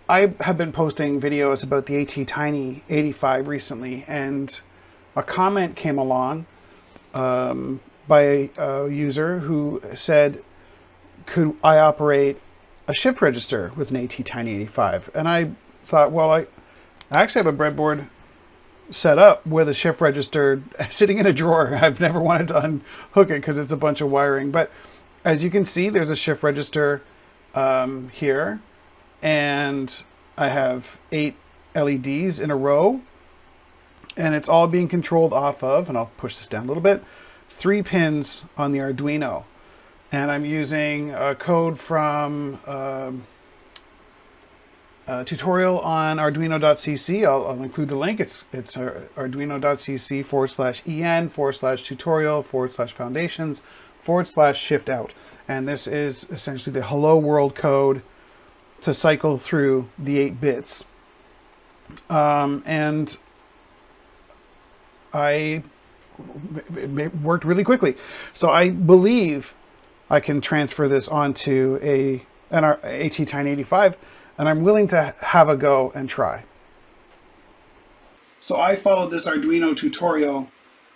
I have been posting videos about the ATTiny85 recently, and a comment came along by a user who said, could I operate a shift register with an ATTiny85? And I thought, well, I actually have a breadboard set up with a shift register sitting in a drawer. I've never wanted to unhook it because it's a bunch of wiring. But as you can see, there's a shift register here, and I have 8 LEDs in a row, and it's all being controlled off of, and I'll push this down a little bit, 3 pins on the Arduino. And I'm using a code from a tutorial on arduino.cc. I'll include the link. It's arduino.cc/en/tutorial/foundations/shift out. And this is essentially the hello world code to cycle through the 8 bits. And it worked really quickly. So I believe I can transfer this onto an ATTiny85, and I'm willing to have a go and try. So I followed this Arduino tutorial,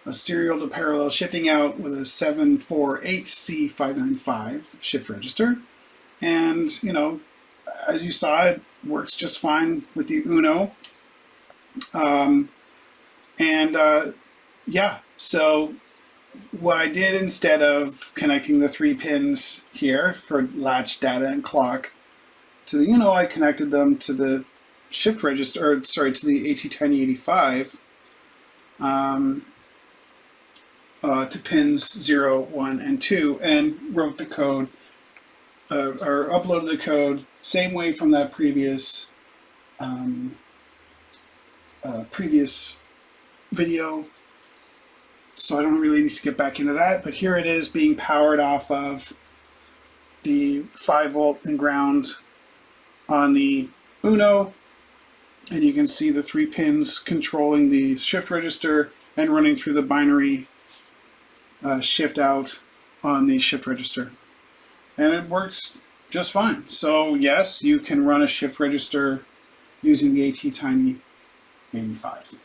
a serial to parallel shifting out with a 74HC595 shift register. And, you know, as you saw, it works just fine with the Uno. Yeah, so what I did, instead of connecting the 3 pins here for latch, data, and clock to the Uno, I connected them to the shift register, or sorry, to the ATTiny85 to pins 0, 1, and 2, and wrote the code, or uploaded the code, same way from that previous video. So I don't really need to get back into that, but here it is being powered off of the 5-volt and ground on the Uno, and you can see the 3 pins controlling the shift register and running through the binary shift out on the shift register. And it works just fine. So yes, you can run a shift register using the ATTiny85.